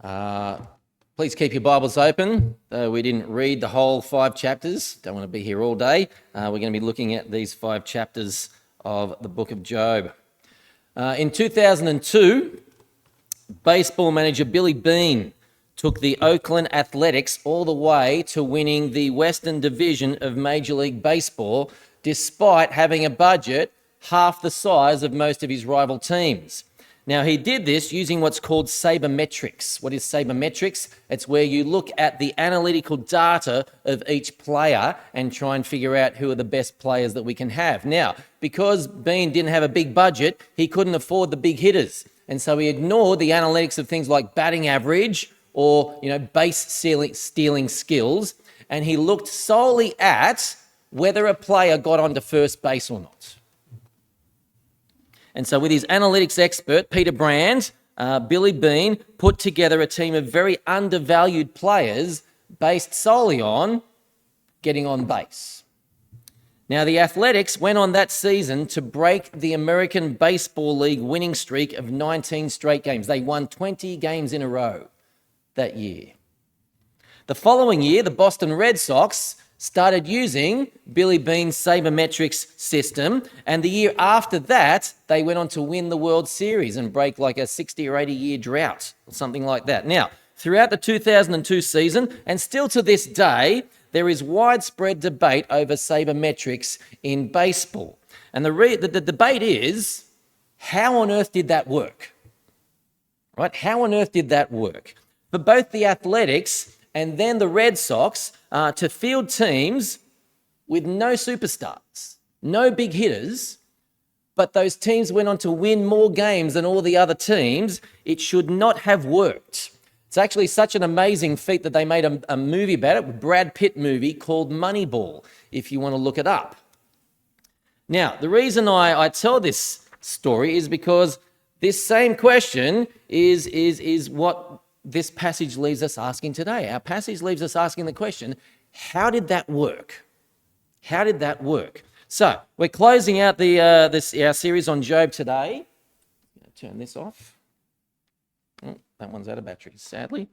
Please keep your Bibles open. We didn't read the whole 5 chapters. Don't want to be here all day. We're going to be looking at these 5 chapters of the book of Job. In 2002, baseball manager Billy Beane took the Oakland Athletics all the way to winning the Western Division of Major League Baseball, despite having a budget half the size of most of his rival teams. Now, he did this using what's called sabermetrics. What is sabermetrics? It's where you look at the analytical data of each player and try and figure out who are the best players that we can have. Now, because Beane didn't have a big budget, he couldn't afford the big hitters. And so he ignored the analytics of things like batting average or, base stealing skills. And he looked solely at whether a player got onto first base or not. And so with his analytics expert, Peter Brand, Billy Beane put together a team of very undervalued players based solely on getting on base. Now, the Athletics went on that season to break the American Baseball League winning streak of 19 straight games. They won 20 games in a row that year. The following year, the Boston Red Sox started using Billy Beane's sabermetrics system, and the year after that, they went on to win the World Series and break like a 60 or 80 year drought or something like that. Now, throughout the 2002 season, and still to this day, there is widespread debate over sabermetrics in baseball. And the debate is, how on earth did that work? Right? How on earth did that work? For both the Athletics and then the Red Sox, to field teams with no superstars, no big hitters, but those teams went on to win more games than all the other teams, it should not have worked. It's actually such an amazing feat that they made a movie about it, a Brad Pitt movie called Moneyball, if you want to look it up. Now, the reason I tell this story is because this same question is what this passage leaves us asking today. Our passage leaves us asking the question, how did that work? How did that work? So, we're closing out our series on Job today. I'm going to turn this off. Oh, that one's out of battery, sadly.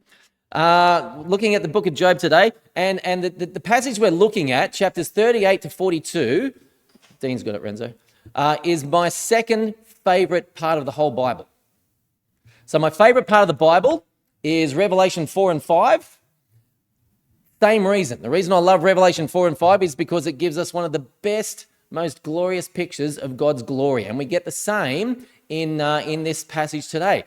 Looking at the book of Job today, and the passage we're looking at, chapters 38 to 42, Dean's got it, Renzo, is my second favourite part of the whole Bible. So my favourite part of the Bible is Revelation 4 and 5. Same reason. The reason I love Revelation 4 and 5 is because it gives us one of the best, most glorious pictures of God's glory. And we get the same in this passage today.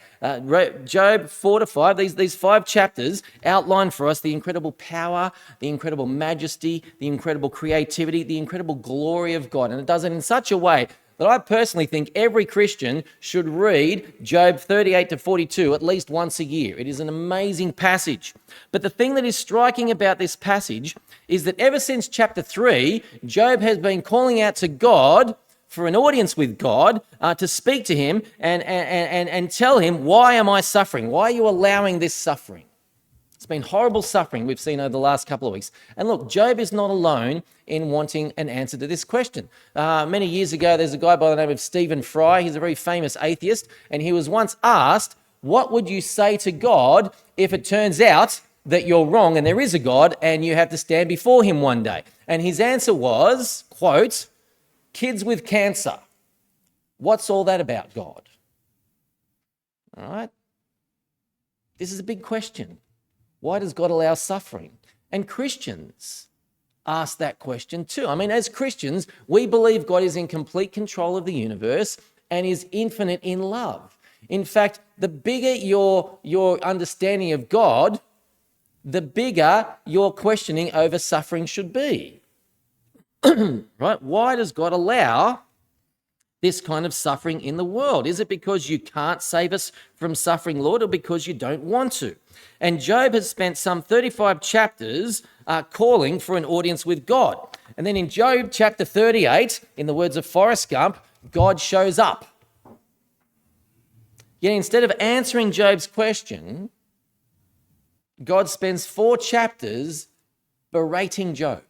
Job 4 to 5, these 5 chapters outline for us the incredible power, the incredible majesty, the incredible creativity, the incredible glory of God. And it does it in such a way that I personally think every Christian should read Job 38 to 42 at least once a year. It is an amazing passage. But the thing that is striking about this passage is that ever since chapter 3, Job has been calling out to God for an audience with God to speak to him and tell him, why am I suffering? Why are you allowing this suffering? It's been horrible suffering we've seen over the last couple of weeks. And look, Job is not alone in wanting an answer to this question. Many years ago, there's a guy by the name of Stephen Fry. He's a very famous atheist, and he was once asked, what would you say to God if it turns out that you're wrong and there is a God and you have to stand before him one day? And his answer was, quote, kids with cancer. What's all that about, God? All right? This is a big question. Why does God allow suffering? And Christians ask that question too. I mean, as Christians, we believe God is in complete control of the universe and is infinite in love. In fact, the bigger your understanding of God, the bigger your questioning over suffering should be. Right? Why does God allow this kind of suffering in the world? Is it because you can't save us from suffering, Lord, or because you don't want to? And Job has spent some 35 chapters calling for an audience with God. And then in Job chapter 38, in the words of Forrest Gump, God shows up. Yet instead of answering Job's question, God spends 4 chapters berating Job.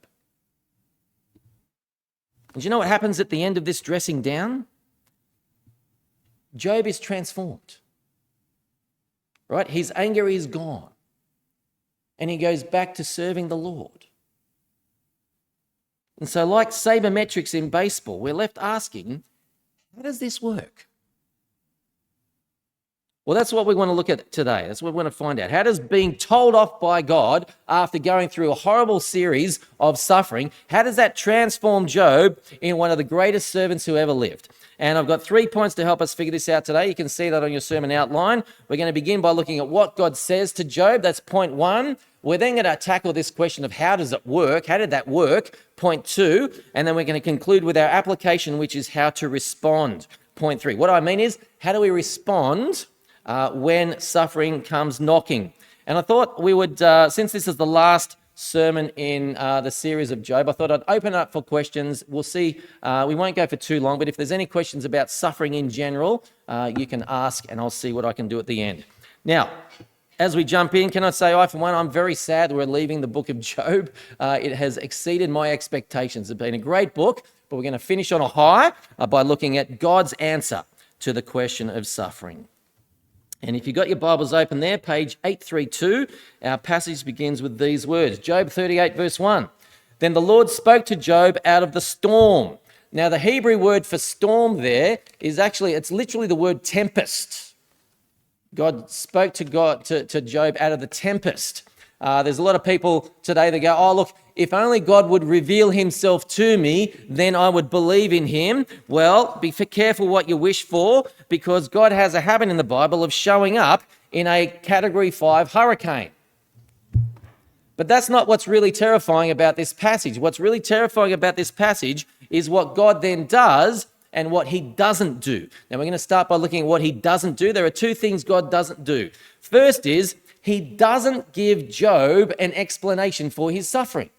And do you know what happens at the end of this dressing down? Job is transformed. right? His anger is gone. And he goes back to serving the Lord. And so like sabermetrics in baseball, we're left asking, how does this work? Well, that's what we want to look at today. That's what we want to find out. How does being told off by God after going through a horrible series of suffering, how does that transform Job in one of the greatest servants who ever lived? And I've got 3 points to help us figure this out today. You can see that on your sermon outline. We're going to begin by looking at what God says to Job. That's point 1. We're then going to tackle this question of how does it work? How did that work? Point 2. And then we're going to conclude with our application, which is how to respond. Point 3. What I mean is, how do we respond when suffering comes knocking? And I thought we would, since this is the last sermon in the series of Job, I thought I'd open up for questions. We'll see, we won't go for too long, but if there's any questions about suffering in general, you can ask and I'll see what I can do at the end. Now, as we jump in, can I say, for one, I'm very sad we're leaving the book of Job. It has exceeded my expectations. It's been a great book, but we're going to finish on a high by looking at God's answer to the question of suffering. And if you've got your Bibles open there, page 832, our passage begins with these words. Job 38, verse 1. Then the Lord spoke to Job out of the storm. Now, the Hebrew word for storm there is it's literally the word tempest. God spoke to Job out of the tempest. There's a lot of people today that go, look, if only God would reveal himself to me, then I would believe in him. Well, be careful what you wish for, because God has a habit in the Bible of showing up in a category 5 hurricane. But that's not what's really terrifying about this passage. What's really terrifying about this passage is what God then does and what he doesn't do. Now, we're going to start by looking at what he doesn't do. There are 2 things God doesn't do. First is, he doesn't give Job an explanation for his suffering.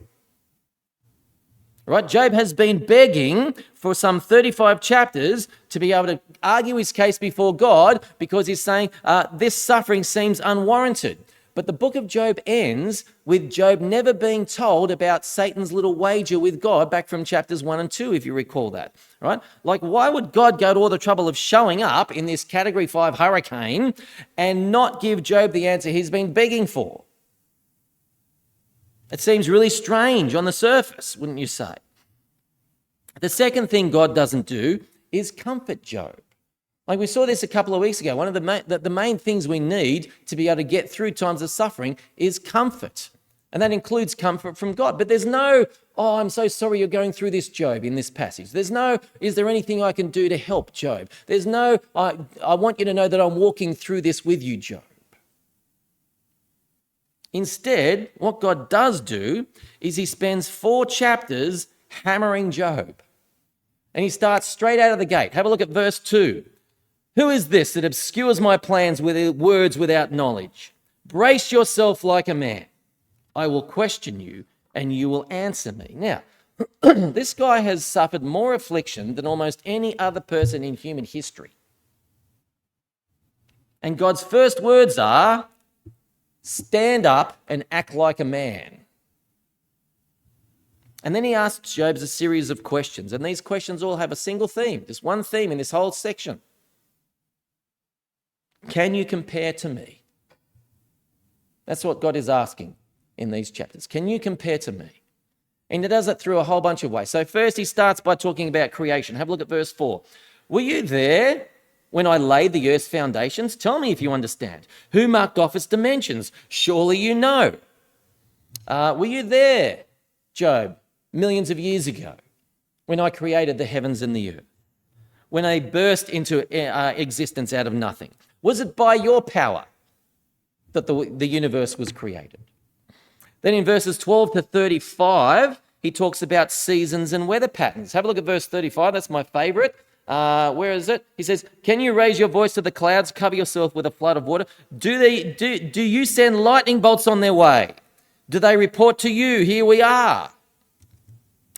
Right? Job has been begging for some 35 chapters to be able to argue his case before God because he's saying this suffering seems unwarranted. But the book of Job ends with Job never being told about Satan's little wager with God back from chapters 1 and 2, if you recall that, right? Like, why would God go to all the trouble of showing up in this category 5 hurricane and not give Job the answer he's been begging for? It seems really strange on the surface, wouldn't you say? The second thing God doesn't do is comfort Job. Like we saw this a couple of weeks ago. One of the main things we need to be able to get through times of suffering is comfort. And that includes comfort from God. But there's no, I'm so sorry you're going through this, Job, in this passage. There's no, is there anything I can do to help, Job? There's no, I want you to know that I'm walking through this with you, Job. Instead, what God does do is he spends 4 chapters hammering Job. And he starts straight out of the gate. Have a look at verse 2. Who is this that obscures my plans with words without knowledge? Brace yourself like a man. I will question you and you will answer me. Now, this guy has suffered more affliction than almost any other person in human history. And God's first words are, stand up and act like a man. And then he asks Job a series of questions. And these questions all have a single theme. There's one theme in this whole section. Can you compare to me? That's what God is asking in these chapters. Can you compare to me? And he does it through a whole bunch of ways. So first he starts by talking about creation. Have a look at verse 4. Were you there when I laid the earth's foundations? Tell me if you understand. Who marked off its dimensions? Surely you know. Were you there, Job, millions of years ago when I created the heavens and the earth? When I burst into existence out of nothing? Was it by your power that the universe was created? Then in verses 12 to 35, he talks about seasons and weather patterns. Have a look at verse 35. That's my favorite. Where is it? He says, can you raise your voice to the clouds, cover yourself with a flood of water? Do you send lightning bolts on their way? Do they report to you, here we are?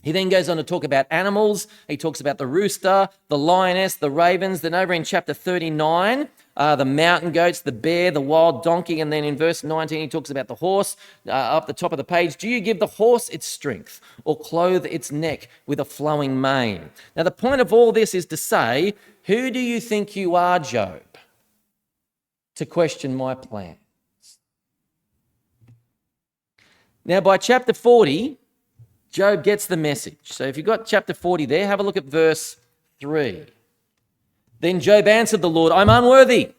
He then goes on to talk about animals. He talks about the rooster, the lioness, the ravens. Then over in chapter 39, the mountain goats, the bear, the wild donkey. And then in verse 19, he talks about the horse up the top of the page. Do you give the horse its strength or clothe its neck with a flowing mane? Now, the point of all this is to say, who do you think you are, Job? to question my plans. Now, by chapter 40, Job gets the message. So if you've got chapter 40 there, have a look at verse 3. Then Job answered the Lord, I'm unworthy.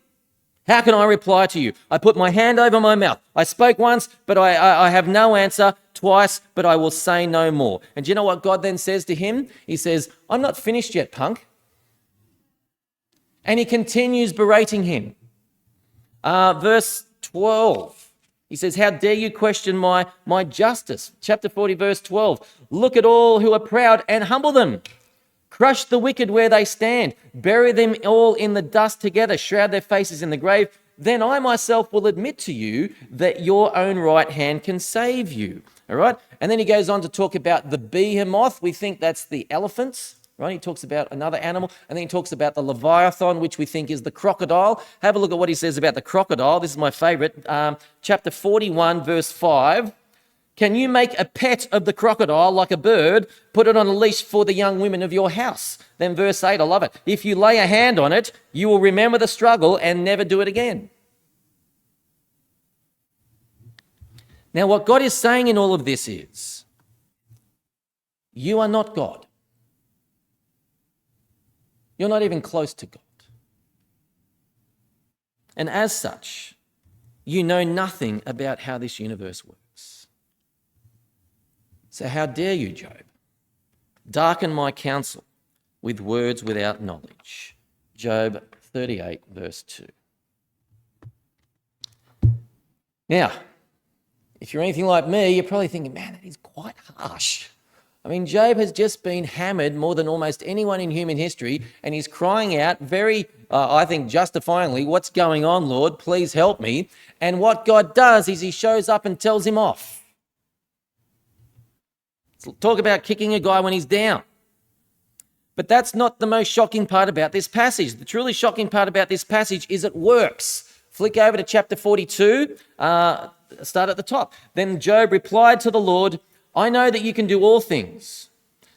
How can I reply to you? I put my hand over my mouth. I spoke once, but I have no answer. Twice, but I will say no more. And do you know what God then says to him? He says, I'm not finished yet, punk. And he continues berating him. Verse 12. He says, how dare you question my justice? Chapter 40, verse 12. Look at all who are proud and humble them. Crush the wicked where they stand. Bury them all in the dust together. Shroud their faces in the grave. Then I myself will admit to you that your own right hand can save you. All right? And then he goes on to talk about the behemoth. We think that's the elephants. Right? He talks about another animal, and then he talks about the leviathan, which we think is the crocodile. Have a look at what he says about the crocodile. This is my favorite. Chapter 41, verse 5. Can you make a pet of the crocodile like a bird, put it on a leash for the young women of your house? Then verse 8, I love it. If you lay a hand on it, you will remember the struggle and never do it again. Now, what God is saying in all of this is, you are not God. You're not even close to God. And as such, you know nothing about how this universe works. So how dare you, Job, darken my counsel with words without knowledge? Job 38, verse 2. Now, if you're anything like me, you're probably thinking, man, that is quite harsh. I mean, Job has just been hammered more than almost anyone in human history, and he's crying out very, I think, justifyingly, what's going on, Lord? Please help me. And what God does is he shows up and tells him off. Talk about kicking a guy when he's down. But that's not the most shocking part about this passage. The truly shocking part about this passage is it works. Flick over to chapter 42, start at the top. Then Job replied to the Lord, I know that you can do all things.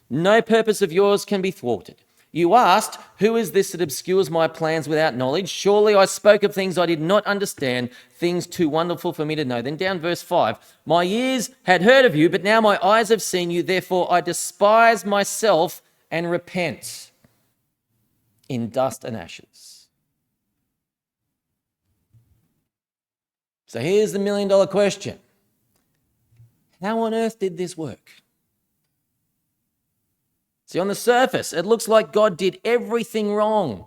No purpose of yours can be thwarted. You asked, who is this that obscures my plans without knowledge? Surely I spoke of things I did not understand, things too wonderful for me to know. Then down verse 5, my ears had heard of you, but now my eyes have seen you. Therefore I despise myself and repent in dust and ashes. So here's the $1 million question. How on earth did this work? See, on the surface, it looks like God did everything wrong.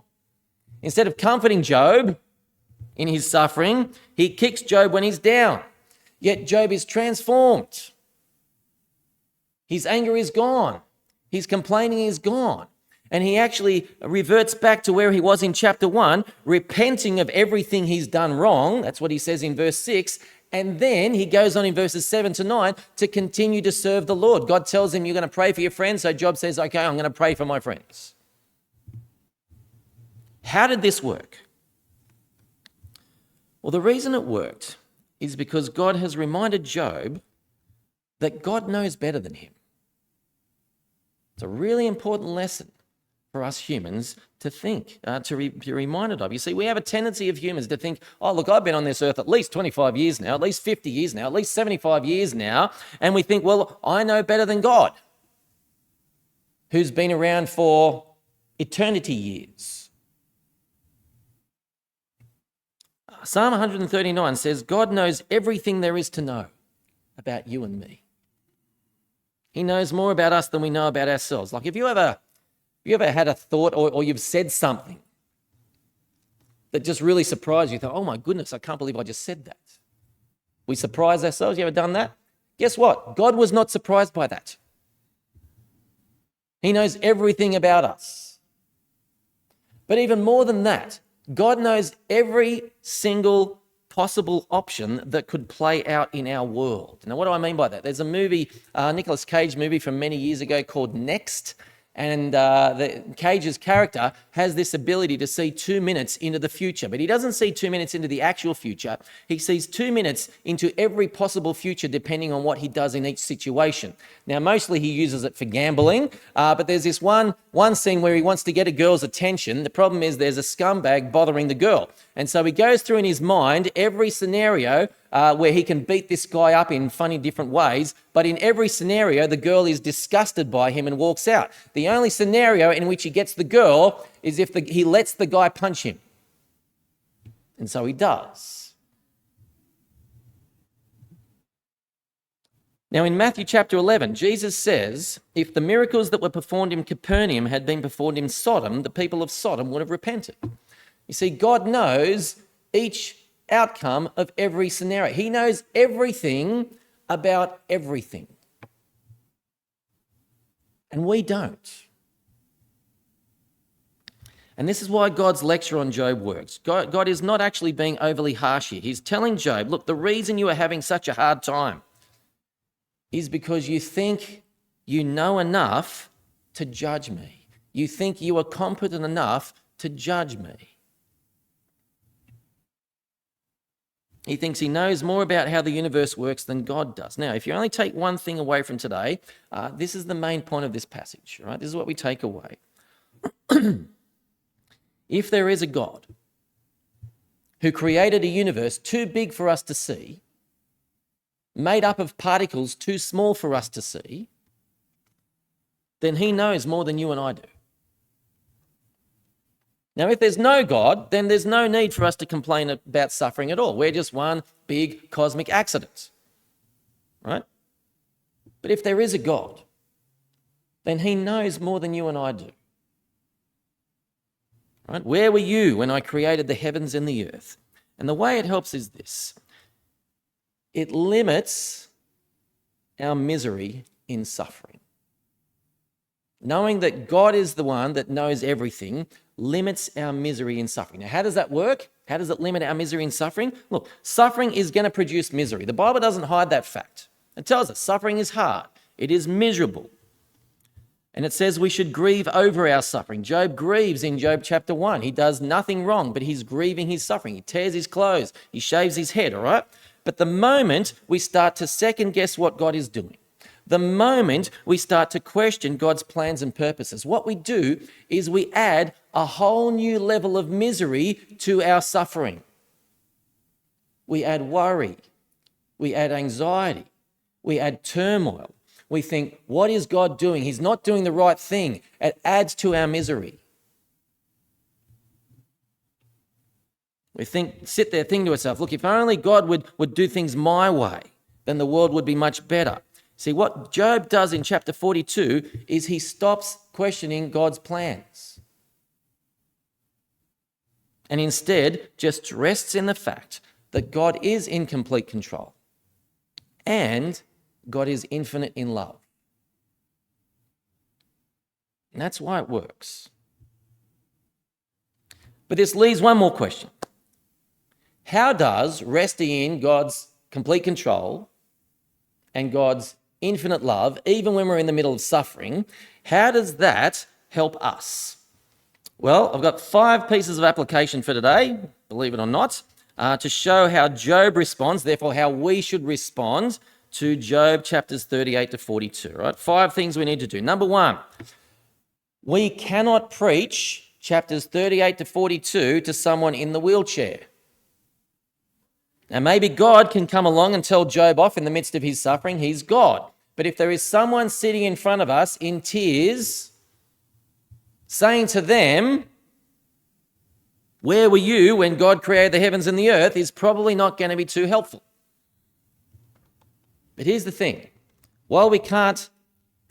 Instead of comforting Job in his suffering, he kicks Job when he's down. Yet Job is transformed. His anger is gone. His complaining is gone. And he actually reverts back to where he was in chapter 1, repenting of everything he's done wrong. That's what he says in verse 6. And then he goes on in verses 7 to 9 to continue to serve the Lord. God tells him, you're going to pray for your friends. So Job says, okay, I'm going to pray for my friends. How did this work? Well, the reason it worked is because God has reminded Job that God knows better than him. It's a really important lesson for us humans to think, to be reminded of. You see, we have a tendency of humans to think, oh, look, I've been on this earth at least 25 years now, at least 50 years now, at least 75 years now. And we think, well, I know better than God, who's been around for eternity years. Psalm 139 says, God knows everything there is to know about you and me. He knows more about us than we know about ourselves. Like, have you ever had a thought or you've said something that just really surprised you? You thought, oh my goodness, I can't believe I just said that. We surprise ourselves. You ever done that? Guess what? God was not surprised by that. He knows everything about us. But even more than that, God knows every single possible option that could play out in our world. Now, what do I mean by that? There's a movie, Nicolas Cage movie from many years ago called Next. And Cage's character has this ability to see 2 minutes into the future, but he doesn't see 2 minutes into the actual future. He sees 2 minutes into every possible future depending on what he does in each situation. Now, mostly he uses it for gambling, but there's this one scene where he wants to get a girl's attention. The problem is there's a scumbag bothering the girl. And so he goes through in his mind every scenario where he can beat this guy up in funny different ways, but in every scenario, the girl is disgusted by him and walks out. The only scenario in which he gets the girl is if he lets the guy punch him. And so he does. Now, in Matthew chapter 11, Jesus says, if the miracles that were performed in Capernaum had been performed in Sodom, the people of Sodom would have repented. You see, God knows each outcome of every scenario. He knows everything about everything. And we don't. And this is why God's lecture on Job works. God is not actually being overly harsh here. He's telling Job, look, the reason you are having such a hard time is because you think you know enough to judge me. You think you are competent enough to judge me. He thinks he knows more about how the universe works than God does. Now, if you only take one thing away from today, this is the main point of this passage, right? This is what we take away. If there is a God who created a universe too big for us to see, made up of particles too small for us to see, then he knows more than you and I do. Now, if there's no God, then there's no need for us to complain about suffering at all. We're just one big cosmic accident, right? But if there is a God, then he knows more than you and I do. Right? Where were you when I created the heavens and the earth? And the way it helps is this. It limits our misery in suffering. Knowing that God is the one that knows everything limits our misery in suffering. Now, how does that work? How does it limit our misery in suffering? Look, suffering is going to produce misery. The Bible doesn't hide that fact. It tells us suffering is hard. It is miserable. And it says we should grieve over our suffering. Job grieves in Job chapter 1. He does nothing wrong, but he's grieving his suffering. He tears his clothes. He shaves his head, all right? But the moment we start to second guess what God is doing, the moment we start to question God's plans and purposes, what we do is we add a whole new level of misery to our suffering. We add worry. We add anxiety. We add turmoil. We think, what is God doing? He's not doing the right thing. It adds to our misery. We sit there thinking to ourselves, look, if only God would do things my way, then the world would be much better. See, what Job does in chapter 42 is he stops questioning God's plans and instead just rests in the fact that God is in complete control and God is infinite in love. And that's why it works. But this leaves one more question. How does resting in God's complete control and God's infinite love, even when we're in the middle of suffering, how does that help us? Well, I've got 5 pieces of application for today, believe it or not, to show how Job responds, therefore how we should respond to Job chapters 38 to 42, right? 5 things we need to do. Number 1, we cannot preach chapters 38 to 42 to someone in the wheelchair. Now, maybe God can come along and tell Job off in the midst of his suffering. He's God. But if there is someone sitting in front of us in tears, saying to them, where were you when God created the heavens and the earth, is probably not going to be too helpful. But here's the thing. While we can't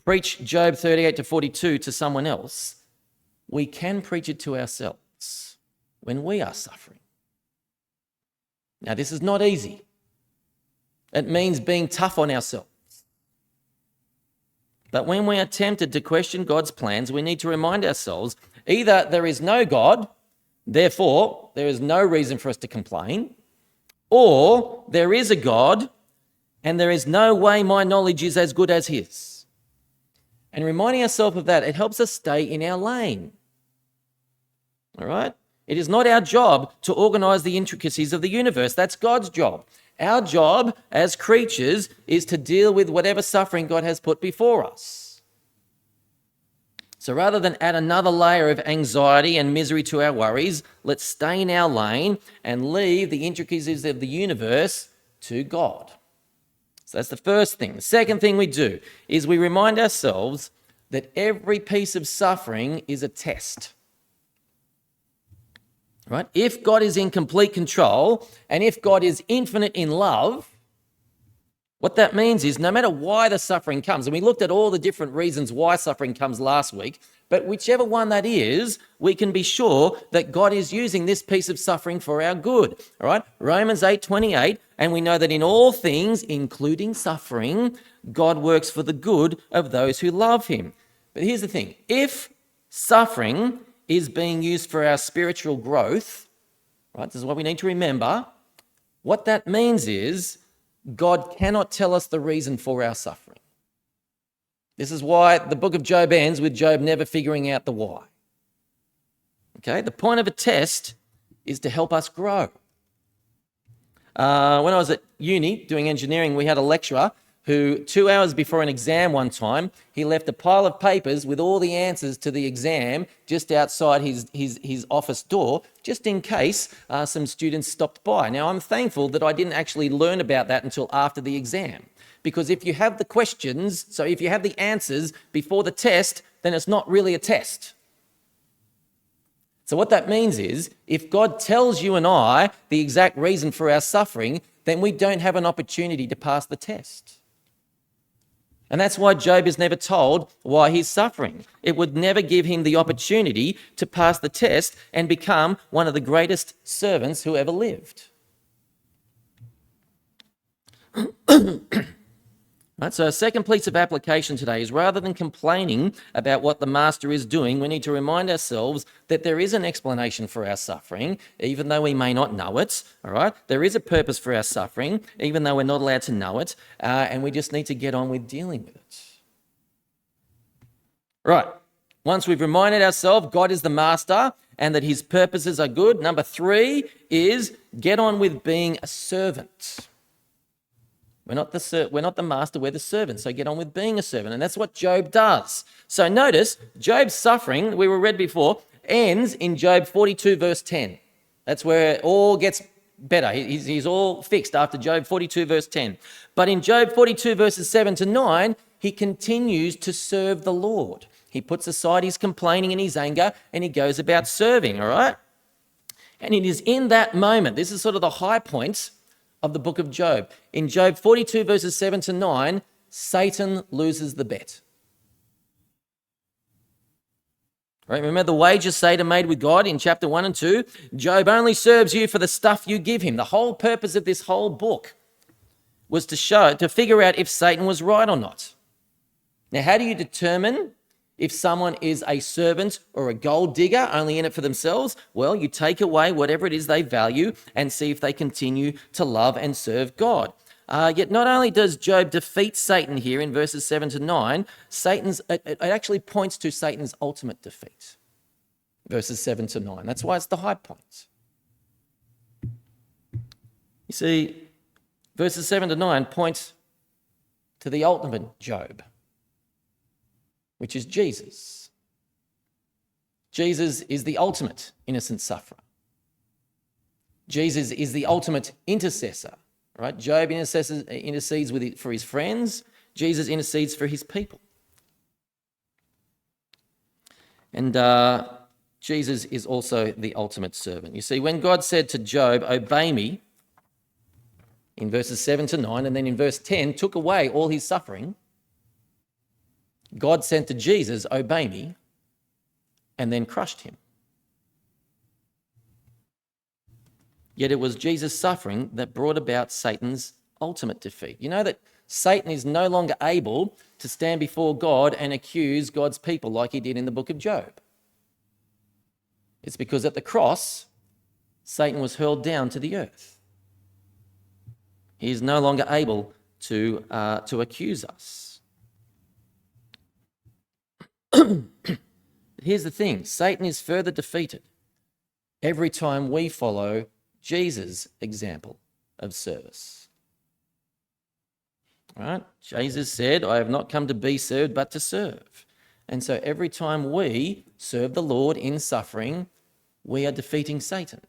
preach Job 38 to 42 to someone else, we can preach it to ourselves when we are suffering. Now, this is not easy. It means being tough on ourselves. But when we are tempted to question God's plans, we need to remind ourselves either there is no God, therefore there is no reason for us to complain, or there is a God and there is no way my knowledge is as good as his. And reminding ourselves of that, it helps us stay in our lane. All right? It is not our job to organize the intricacies of the universe. That's God's job. Our job as creatures is to deal with whatever suffering God has put before us. So rather than add another layer of anxiety and misery to our worries, let's stay in our lane and leave the intricacies of the universe to God. So that's the first thing. The second thing we do is we remind ourselves that every piece of suffering is a test. Right? If God is in complete control and if God is infinite in love, what that means is no matter why the suffering comes, and we looked at all the different reasons why suffering comes last week, but whichever one that is, we can be sure that God is using this piece of suffering for our good. All right? Romans 8:28, and we know that in all things, including suffering, God works for the good of those who love him. But here's the thing. If suffering is being used for our spiritual growth, right? This is what we need to remember. What that means is God cannot tell us the reason for our suffering. This is why the book of Job ends with Job never figuring out the why. Okay? The point of a test is to help us grow. When I was at uni doing engineering, we had a lecturer who 2 hours before an exam one time, he left a pile of papers with all the answers to the exam just outside his office door, just in case some students stopped by. Now, I'm thankful that I didn't actually learn about that until after the exam, because if you have the questions, so if you have the answers before the test, then it's not really a test. So what that means is, if God tells you and I the exact reason for our suffering, then we don't have an opportunity to pass the test. And that's why Job is never told why he's suffering. It would never give him the opportunity to pass the test and become one of the greatest servants who ever lived. Right, so a second piece of application today is rather than complaining about what the master is doing, we need to remind ourselves that there is an explanation for our suffering, even though we may not know it. All right, there is a purpose for our suffering, even though we're not allowed to know it, and we just need to get on with dealing with it. Right, once we've reminded ourselves God is the master and that his purposes are good, number 3 is get on with being a servant. We're not the master, we're the servant. So get on with being a servant. And that's what Job does. So notice, Job's suffering, we were read before, ends in Job 42 verse 10. That's where it all gets better. He's all fixed after Job 42 verse 10. But in Job 42 verses 7 to 9, he continues to serve the Lord. He puts aside his complaining and his anger and he goes about serving, all right? And it is in that moment, this is sort of the high point of the book of Job. In Job 42 verses 7 to 9, Satan loses the bet. Right? Remember the wages Satan made with God in chapter 1 and 2? Job only serves you for the stuff you give him. The whole purpose of this whole book was to figure out if Satan was right or not. Now, how do you determine if someone is a servant or a gold digger, only in it for themselves? Well, you take away whatever it is they value and see if they continue to love and serve God. Yet not only does Job defeat Satan here in verses 7 to 9, it actually points to Satan's ultimate defeat. Verses 7 to 9. That's why it's the high point. You see, verses 7 to 9 point to the ultimate Job, which is Jesus. Jesus is the ultimate innocent sufferer. Jesus is the ultimate intercessor, right? Job intercedes for his friends. Jesus intercedes for his people. And Jesus is also the ultimate servant. You see, when God said to Job, "Obey me," in verses 7 to 9, and then in verse 10, took away all his suffering, God said to Jesus, "Obey me," and then crushed him. Yet it was Jesus' suffering that brought about Satan's ultimate defeat. You know that Satan is no longer able to stand before God and accuse God's people like he did in the book of Job. It's because at the cross, Satan was hurled down to the earth. He is no longer able to accuse us. Here's the thing, Satan is further defeated every time we follow Jesus' example of service. All right? Jesus said, I have not come to be served, but to serve. And so every time we serve the Lord in suffering, we are defeating Satan.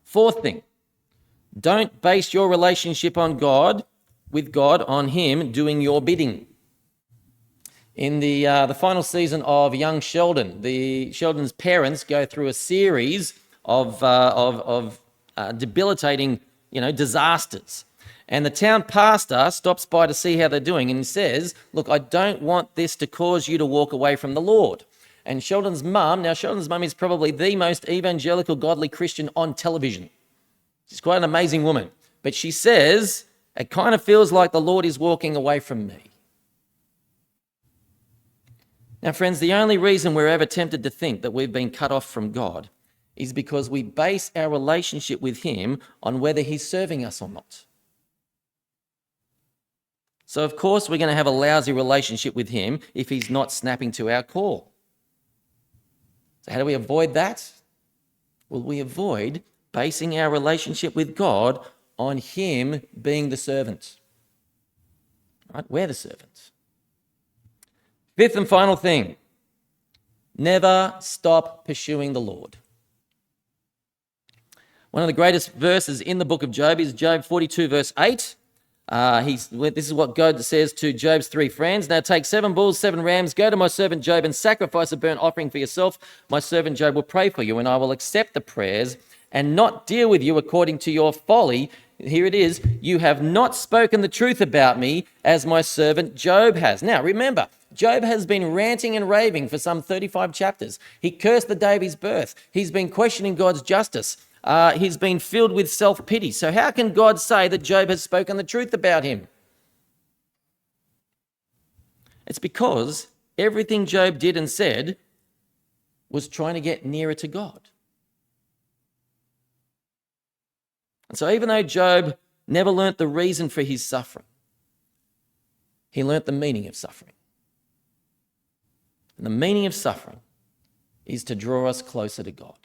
Fourth thing, don't base your relationship with God on him doing your bidding. In the final season of Young Sheldon, Sheldon's parents go through a series of debilitating, disasters. And the town pastor stops by to see how they're doing and says, look, I don't want this to cause you to walk away from the Lord. And Sheldon's mum is probably the most evangelical, godly Christian on television. She's quite an amazing woman. But she says, it kind of feels like the Lord is walking away from me. Now, friends, the only reason we're ever tempted to think that we've been cut off from God is because we base our relationship with him on whether he's serving us or not. So, of course, we're going to have a lousy relationship with him if he's not snapping to our call. So how do we avoid that? Well, we avoid basing our relationship with God on him being the servant. Right? We're the servant. Fifth and final thing, never stop pursuing the Lord. One of the greatest verses in the book of Job is Job 42, verse 8. This is what God says to Job's three friends. Now take 7 bulls, 7 rams, go to my servant Job and sacrifice a burnt offering for yourself. My servant Job will pray for you and I will accept the prayers and not deal with you according to your folly. Here it is, you have not spoken the truth about me as my servant Job has. Now remember, Job has been ranting and raving for some 35 chapters. He cursed the day of his birth. He's been questioning God's justice. He's been filled with self-pity. So how can God say that Job has spoken the truth about him? It's because everything Job did and said was trying to get nearer to God. And so even though Job never learnt the reason for his suffering, he learnt the meaning of suffering. And the meaning of suffering is to draw us closer to God.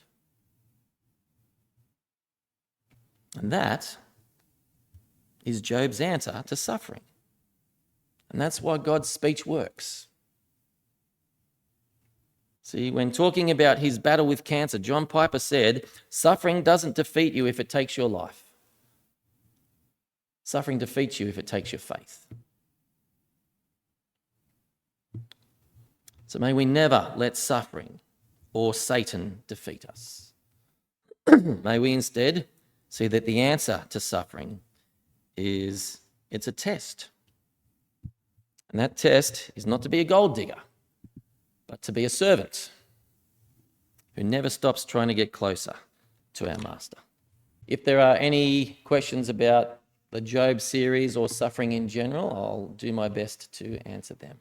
And that is Job's answer to suffering. And that's why God's speech works. See, when talking about his battle with cancer, John Piper said, suffering doesn't defeat you if it takes your life. Suffering defeats you if it takes your faith. So may we never let suffering or Satan defeat us. May we instead see that the answer to suffering is it's a test. And that test is not to be a gold digger, but to be a servant who never stops trying to get closer to our master. If there are any questions about the Job series or suffering in general, I'll do my best to answer them.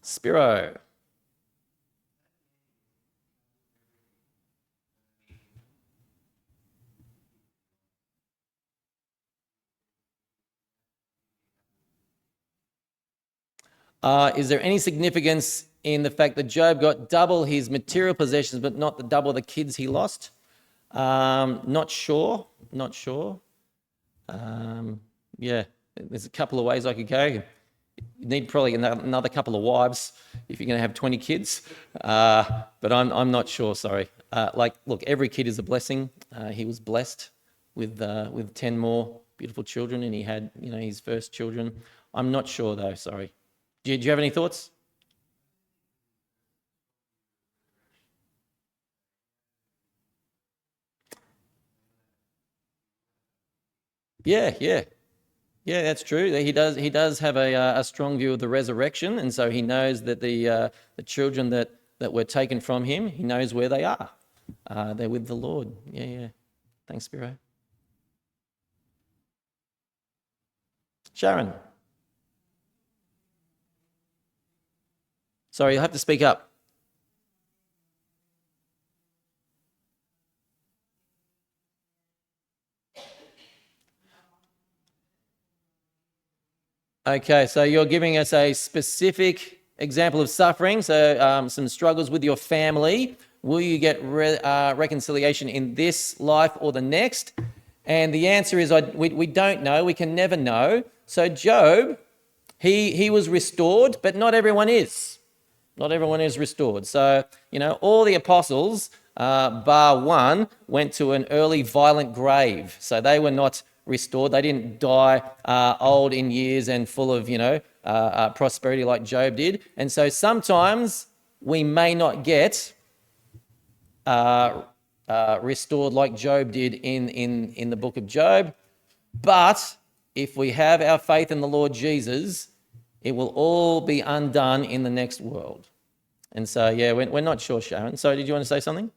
Spiro. Is there any significance in the fact that Job got double his material possessions but not double the kids he lost? Not sure. Yeah, there's a couple of ways I could go. You need probably another couple of wives if you're going to have 20 kids. But I'm not sure, sorry. Look, every kid is a blessing. He was blessed with 10 more beautiful children and he had, his first children. I'm not sure though, sorry. Do you have any thoughts? Yeah, that's true. He does have a strong view of the resurrection, and so he knows that the children that were taken from him, he knows where they are. They're with the Lord. Yeah. Thanks, Spiro. Sharon. Sorry, you'll have to speak up. Okay, so you're giving us a specific example of suffering, so some struggles with your family. Will you get reconciliation in this life or the next? And the answer is we don't know. We can never know. So Job, he was restored, but not everyone is. Not everyone is restored. So, all the apostles, bar one, went to an early violent grave. So they were not restored. They didn't die old in years and full of, prosperity like Job did. And so sometimes we may not get restored like Job did in the book of Job. But if we have our faith in the Lord Jesus, it will all be undone in the next world. And so, yeah, we're not sure, Sharon. So did you want to say something?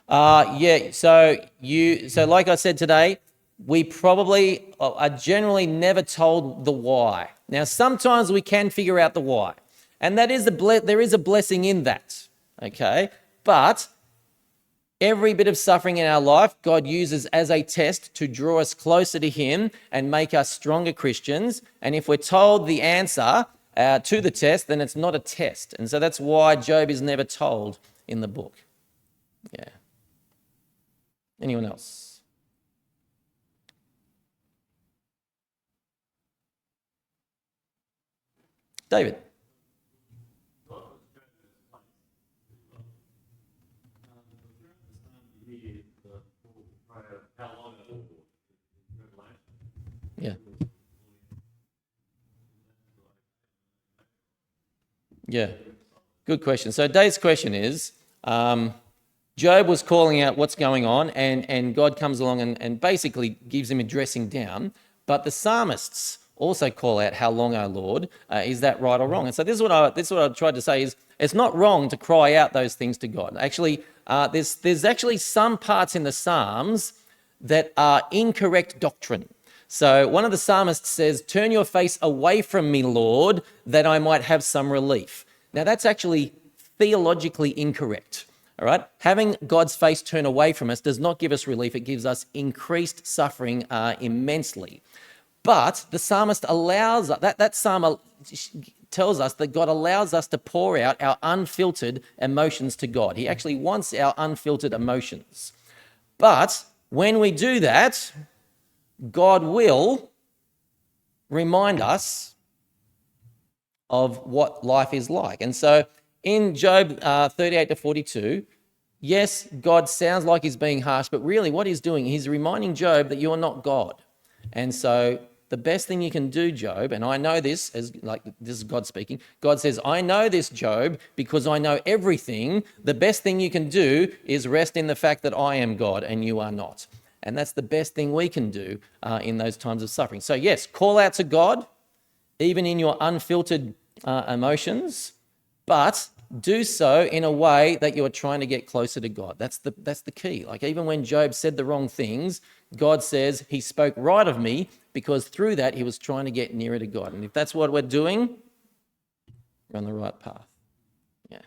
So like I said today, we probably are generally never told the why. Now, sometimes we can figure out the why, and that is there is a blessing in that, okay? But every bit of suffering in our life, God uses as a test to draw us closer to Him and make us stronger Christians. And if we're told the answer to the test, then it's not a test. And so that's why Job is never told in the book. Yeah. Anyone else? David. Yeah. Yeah. Good question. So Dave's question is, Job was calling out what's going on, and God comes along and basically gives him a dressing down. But the psalmists also call out, "How long, O Lord? Is that right or wrong?" And so this is what I tried to say is, it's not wrong to cry out those things to God. Actually, there's actually some parts in the Psalms that are incorrect doctrine. So one of the psalmists says, "Turn your face away from me, Lord, that I might have some relief." Now that's actually theologically incorrect. All right, having God's face turn away from us does not give us relief. It gives us increased suffering immensely. But the psalmist allows that psalm tells us that God allows us to pour out our unfiltered emotions to God. He actually wants our unfiltered emotions. But when we do that, God will remind us of what life is like. And so in Job 38 to 42, yes, God sounds like he's being harsh, but really what he's doing, he's reminding Job that you're not God. And so the best thing you can do, Job, and I know this, this is God speaking. God says, "I know this, Job, because I know everything. The best thing you can do is rest in the fact that I am God and you are not." And that's the best thing we can do in those times of suffering. So yes, call out to God, even in your unfiltered emotions, but do so in a way that you're trying to get closer to God. That's the key. Like even when Job said the wrong things, God says he spoke right of me because through that he was trying to get nearer to God. And if that's what we're doing, we're on the right path. Yeah.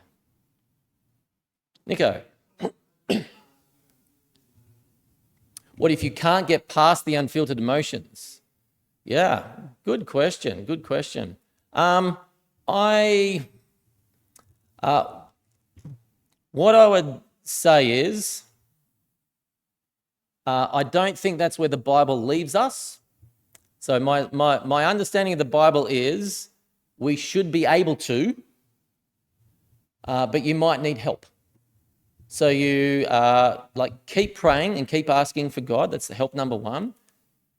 Nico, what if you can't get past the unfiltered emotions? Yeah, good question. Good question. What I would say is, I don't think that's where the Bible leaves us. So my understanding of the Bible is we should be able to, but you might need help. So you keep praying and keep asking for God. That's the help number one.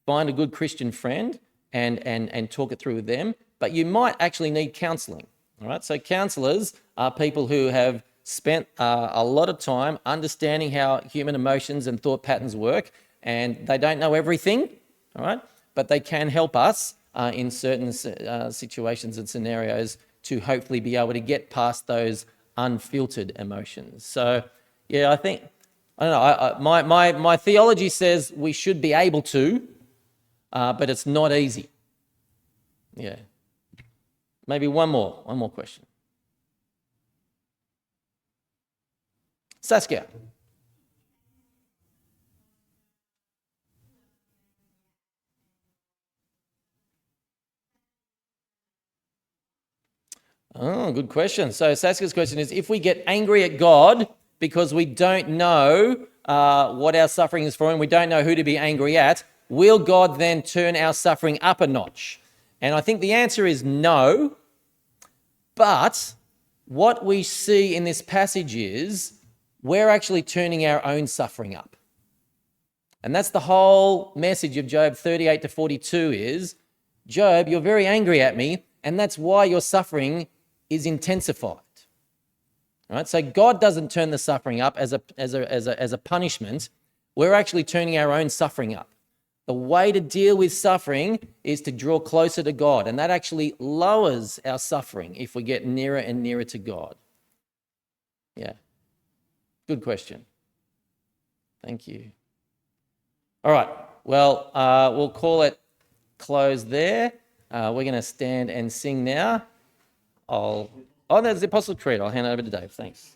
Find a good Christian friend and talk it through with them. But you might actually need counselling. All right. So counsellors are people who have spent a lot of time understanding how human emotions and thought patterns work, and they don't know everything. All right. But they can help us in certain situations and scenarios to hopefully be able to get past those unfiltered emotions. So, yeah, I don't know. My theology says we should be able to, but it's not easy. Yeah. Maybe one more question. Saskia. Oh, good question. So Saska's question is, if we get angry at God because we don't know what our suffering is for and we don't know who to be angry at, will God then turn our suffering up a notch? And I think the answer is no. But what we see in this passage is we're actually turning our own suffering up. And that's the whole message of Job 38 to 42 is, Job, you're very angry at me, and that's why your suffering is intensified. All right? So God doesn't turn the suffering up as a punishment. We're actually turning our own suffering up. The way to deal with suffering is to draw closer to God, and that actually lowers our suffering if we get nearer and nearer to God. Yeah. Good question. Thank you. All right. Well, we'll call it close there. We're going to stand and sing now. There's the Apostle Creed. I'll hand it over to Dave. Thanks.